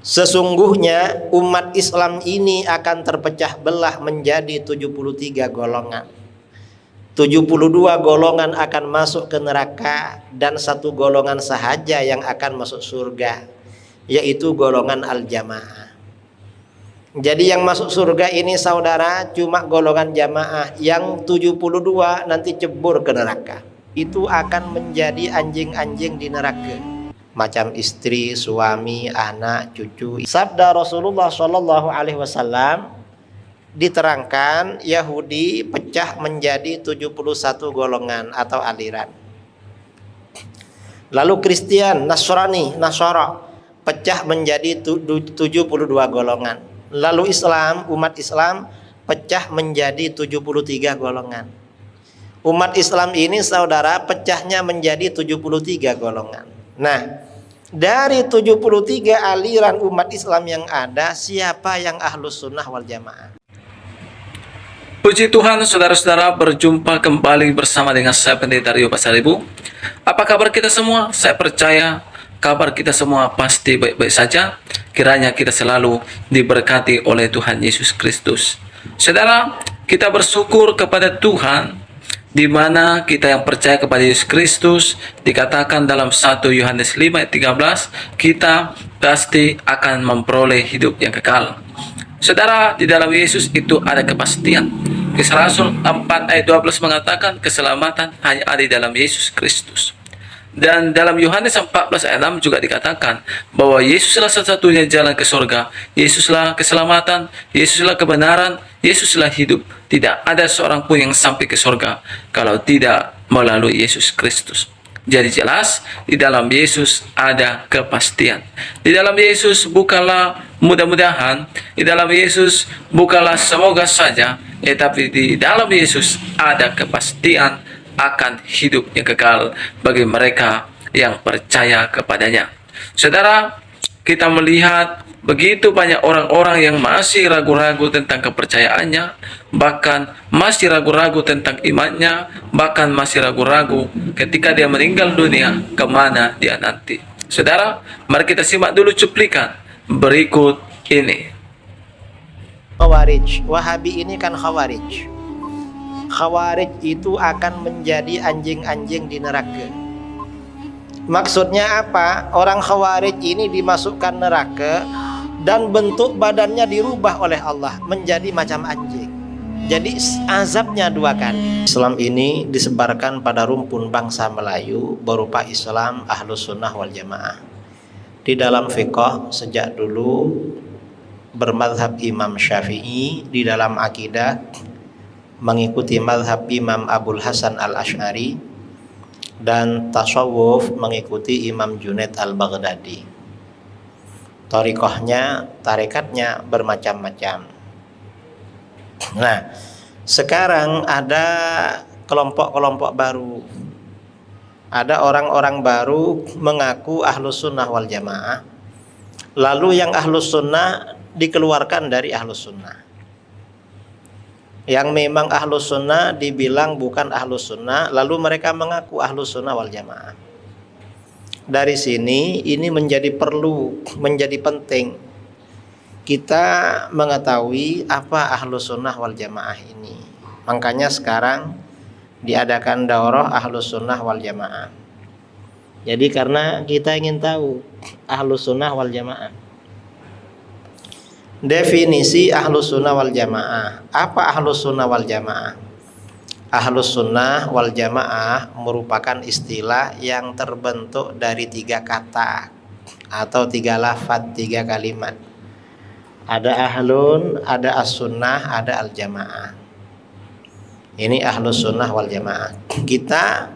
Sesungguhnya umat Islam ini akan terpecah belah menjadi 73 golongan. 72 golongan akan masuk ke neraka dan satu golongan sahaja yang akan masuk surga, yaitu golongan al-jamaah. Jadi yang masuk surga ini saudara cuma golongan jamaah, yang 72 nanti cebur ke neraka. Itu akan menjadi anjing-anjing di neraka, macam istri, suami, anak, cucu. Sabda Rasulullah SAW diterangkan Yahudi pecah menjadi 71 golongan atau aliran. Lalu Kristen, Nasara pecah menjadi 72 golongan. Lalu Islam, umat Islam pecah menjadi 73 golongan. Umat Islam ini saudara pecahnya menjadi 73 golongan. Nah, dari 73 aliran umat Islam yang ada, siapa yang Ahlus Sunnah wal Jamaah? Puji Tuhan, saudara-saudara, berjumpa kembali bersama dengan saya Pendeta Rio Pasaribu. Apa kabar kita semua? Saya percaya kabar kita semua pasti baik-baik saja. Kiranya kita selalu diberkati oleh Tuhan Yesus Kristus. Saudara, kita bersyukur kepada Tuhan, di mana kita yang percaya kepada Yesus Kristus, dikatakan dalam 1 Yohanes 5 ayat 13, kita pasti akan memperoleh hidup yang kekal. Saudara, di dalam Yesus itu ada kepastian. Kisah Rasul 4 ayat 12 mengatakan keselamatan hanya ada di dalam Yesus Kristus. Dan dalam Yohanes 14 ayat 6 juga dikatakan bahwa Yesuslah satu-satunya jalan ke surga, Yesuslah keselamatan, Yesuslah kebenaran, Yesuslah hidup. Tidak ada seorang pun yang sampai ke surga kalau tidak melalui Yesus Kristus. Jadi jelas di dalam Yesus ada kepastian. Di dalam Yesus bukanlah mudah-mudahan, di dalam Yesus bukanlah semoga saja, tetapi di dalam Yesus ada kepastian akan hidup yang kekal bagi mereka yang percaya kepadanya. Saudara, kita melihat begitu banyak orang-orang yang masih ragu-ragu tentang kepercayaannya, bahkan masih ragu-ragu tentang imannya, bahkan masih ragu-ragu ketika dia meninggal dunia, kemana dia nanti. Saudara, mari kita simak dulu cuplikan berikut ini. Khawarij, Wahabi ini kan Khawarij. Khawarij itu akan menjadi anjing-anjing di neraka. Maksudnya apa? Orang Khawarij ini dimasukkan neraka dan bentuk badannya dirubah oleh Allah menjadi macam anjing. Jadi azabnya dua kali. Islam ini disebarkan pada rumpun bangsa Melayu berupa Islam Ahlus Sunnah wal Jamaah. Di dalam fiqh sejak dulu bermadhab Imam Syafi'i, di dalam akidah mengikuti madhab Imam Abul Hasan al-Ash'ari, dan tasawuf mengikuti Imam Junaid al-Baghdadi. Thariqahnya, tarekatnya bermacam-macam. Nah, sekarang ada kelompok-kelompok baru. Ada orang-orang baru mengaku Ahlus Sunnah wal Jamaah, lalu yang Ahlus Sunnah dikeluarkan dari Ahlus Sunnah. Yang memang Ahlus Sunnah dibilang bukan Ahlus Sunnah, lalu mereka mengaku Ahlus Sunnah wal Jamaah. Dari sini ini menjadi perlu, menjadi penting kita mengetahui apa Ahlus Sunnah wal Jamaah ini. Makanya sekarang diadakan daurah Ahlus Sunnah wal Jamaah. Jadi karena kita ingin tahu Ahlus Sunnah wal Jamaah. Definisi Ahlus Sunnah wal Jamaah. Apa Ahlus Sunnah wal Jamaah? Ahlus Sunnah wal Jamaah merupakan istilah yang terbentuk dari 3 kata atau 3 lafadz, 3 kalimat. Ada ahlun, ada as-sunnah, ada al-jamaah. Ini Ahlus Sunnah wal Jamaah. Kita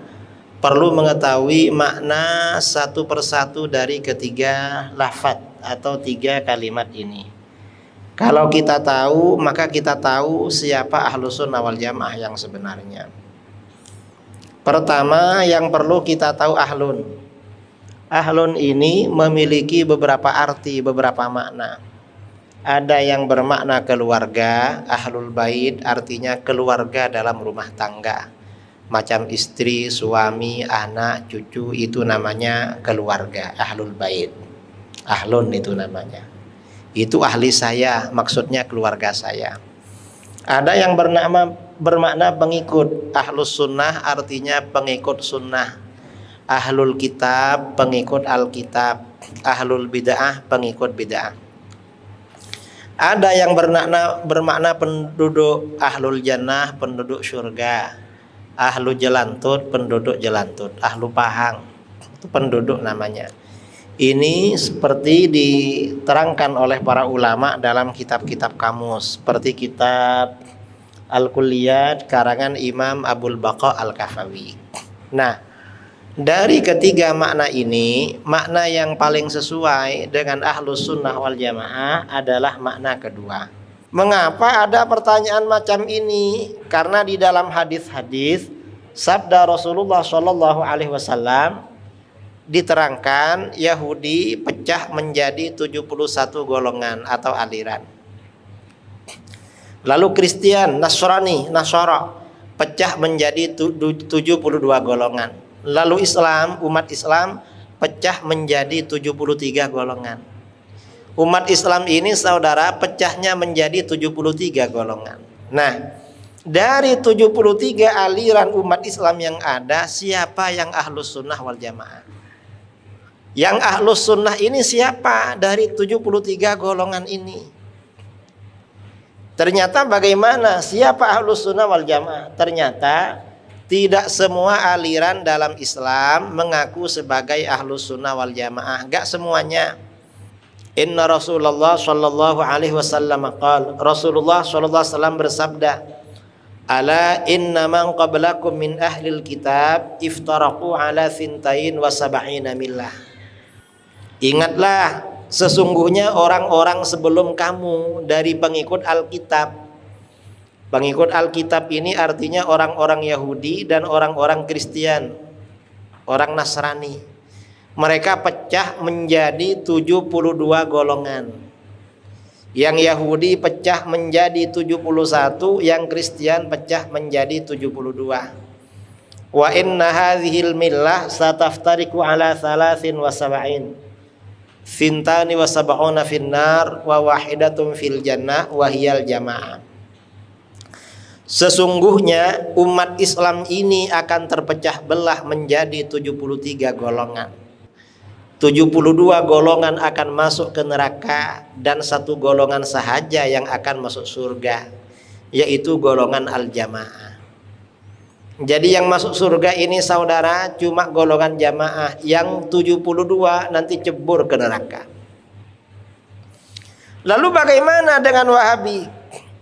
perlu mengetahui makna satu persatu dari ketiga lafadz atau 3 kalimat ini. Kalau kita tahu, maka kita tahu siapa Ahlus Sunnah wal Jamaah yang sebenarnya. Pertama yang perlu kita tahu ahlun. Ahlun ini memiliki beberapa arti, beberapa makna. Ada yang bermakna keluarga, ahlul bait artinya keluarga dalam rumah tangga. Macam istri, suami, anak, cucu, itu namanya keluarga, ahlul bait. Ahlun itu namanya. Itu ahli saya, maksudnya keluarga saya. Ada yang bermakna pengikut. Ahlus sunnah artinya pengikut sunnah. Ahlul kitab pengikut Alkitab. Ahlul bid'ah pengikut bid'ah. Ada yang bermakna penduduk. Ahlul jannah penduduk surga. Ahlu jelantut penduduk jelantut. Ahlu pahang itu penduduk namanya. Ini seperti diterangkan oleh para ulama dalam kitab-kitab kamus, seperti kitab Al-Kulliyat karangan Imam Abul Baqa Al-Kafawi. Nah, dari ketiga makna ini, makna yang paling sesuai dengan Ahlus Sunnah wal Jamaah adalah makna kedua. Mengapa ada pertanyaan macam ini? Karena di dalam hadis-hadis sabda Rasulullah SAW diterangkan Yahudi pecah menjadi 71 golongan atau aliran. Lalu Kristen, Nasara pecah menjadi 72 golongan. Lalu Islam, umat Islam pecah menjadi 73 golongan. Umat Islam ini saudara pecahnya menjadi 73 golongan. Nah, dari 73 aliran umat Islam yang ada, siapa yang Ahlus Sunnah wal Jamaah? Yang Ahlus Sunnah ini siapa dari 73 golongan ini? Ternyata bagaimana? Siapa Ahlus Sunnah wal Jamaah? Ternyata tidak semua aliran dalam Islam mengaku sebagai Ahlus Sunnah wal Jamaah. Enggak semuanya. Inna Rasulullah sallallahu alaihi wasallam qala, Rasulullah sallallahu alaihi wasallam bersabda, ala inna man qablakum min ahlil kitab iftaraqu ala thintain wa sab'ina millah. Ingatlah, sesungguhnya orang-orang sebelum kamu dari pengikut Alkitab. Pengikut Alkitab ini artinya orang-orang Yahudi dan orang-orang Kristen, orang Nasrani. Mereka pecah menjadi 72 golongan. Yang Yahudi pecah menjadi 71, yang Kristen pecah menjadi 72. Wa inna hadhil millah sataftariku ala 73. Fintani wa sab'una finnar wa wahidatun fil jannah wa hiyal jamaah. Sesungguhnya umat Islam ini akan terpecah belah menjadi 73 golongan. 72 golongan akan masuk ke neraka dan satu golongan sahaja yang akan masuk surga, yaitu golongan al-jamaah. Jadi yang masuk surga ini saudara cuma golongan jamaah, yang 72 nanti cebur ke neraka. Lalu bagaimana dengan Wahabi?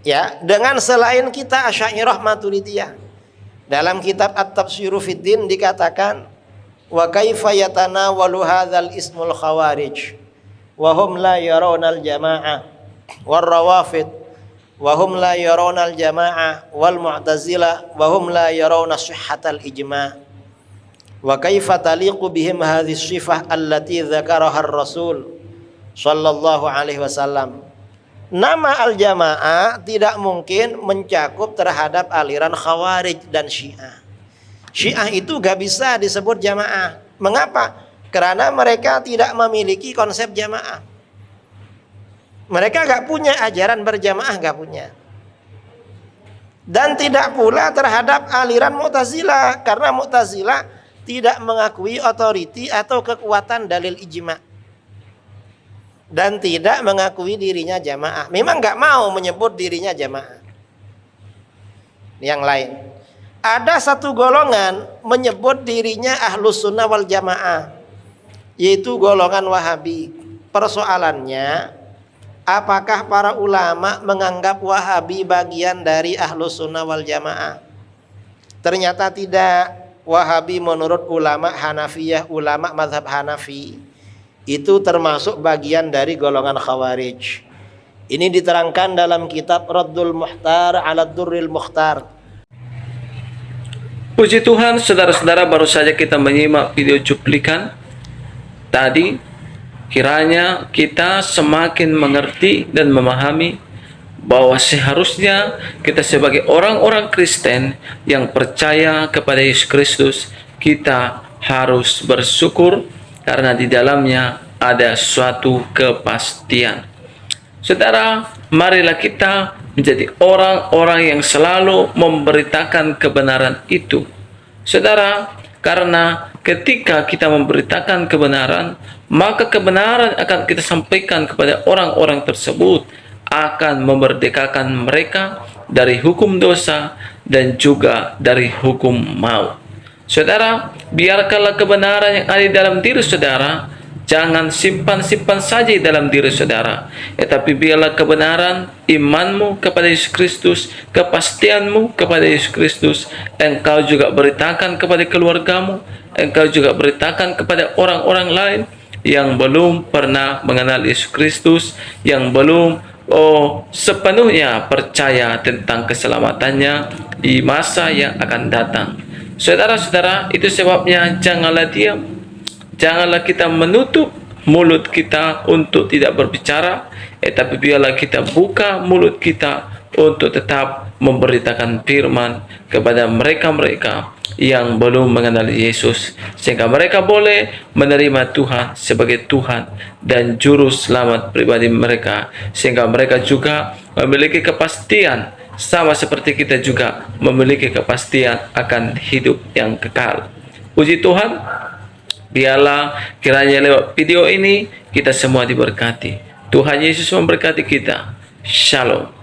Ya, dengan selain kita Asy'ariyah Maturidiyah. Dalam kitab At-Tafsiru Fiddin dikatakan, wa kaifa yatanawalu hadzal ismul khawarij wa hum la yarawna al-jamaah war rawafid wa hum la yarawna al-jamaah wal mu'tazilah wa hum la yarawna sihhatal ijma'. Wa kaifa taliqu bihim hadhihi sifah allati dzakaraha ar-rasul sallallahu alaihi wasallam. Nama al-jamaah tidak mungkin mencakup terhadap aliran khawarij dan syiah. Syiah itu gak bisa disebut jamaah. Mengapa? Karena mereka tidak memiliki konsep jamaah. Mereka gak punya ajaran berjamaah, gak punya. Dan tidak pula terhadap aliran Mu'tazilah, karena Mu'tazilah tidak mengakui otoriti atau kekuatan dalil ijma'. Dan tidak mengakui dirinya jamaah. Memang gak mau menyebut dirinya jamaah. Yang lain, ada satu golongan menyebut dirinya Ahlus Sunnah wal Jamaah, yaitu golongan Wahabi. Persoalannya, apakah para ulama menganggap Wahabi bagian dari Ahlus Sunnah wal Jamaah? Ternyata tidak. Wahabi menurut ulama Hanafiyah, ulama mazhab Hanafi, itu termasuk bagian dari golongan Khawarij. Ini diterangkan dalam kitab Raddul Muhtar ala Durril Mukhtar. Puji Tuhan, saudara-saudara, baru saja kita menyimak video cuplikan tadi. Kiranya kita semakin mengerti dan memahami bahwa seharusnya kita sebagai orang-orang Kristen yang percaya kepada Yesus Kristus, kita harus bersyukur karena di dalamnya ada suatu kepastian. Saudara, marilah kita menjadi orang-orang yang selalu memberitakan kebenaran itu. Saudara, karena ketika kita memberitakan kebenaran, maka kebenaran akan kita sampaikan kepada orang-orang tersebut, akan memerdekakan mereka dari hukum dosa dan juga dari hukum maut. Saudara, biarkanlah kebenaran yang ada di dalam diri saudara jangan simpan-simpan saja dalam diri saudara, tetapi biarlah kebenaran imanmu kepada Yesus Kristus, kepastianmu kepada Yesus Kristus, engkau juga beritakan kepada keluargamu, engkau juga beritakan kepada orang-orang lain yang belum pernah mengenal Yesus Kristus, yang belum sepenuhnya percaya tentang keselamatannya di masa yang akan datang. Saudara-saudara, itu sebabnya janganlah diam. Janganlah kita menutup mulut kita untuk tidak berbicara, tapi biarlah kita buka mulut kita untuk tetap memberitakan firman kepada mereka-mereka yang belum mengenal Yesus, sehingga mereka boleh menerima Tuhan sebagai Tuhan dan Juru Selamat pribadi mereka, sehingga mereka juga memiliki kepastian sama seperti kita juga memiliki kepastian akan hidup yang kekal. Puji Tuhan. Biarlah kiranya lewat video ini kita semua diberkati. Tuhan Yesus memberkati kita. Shalom.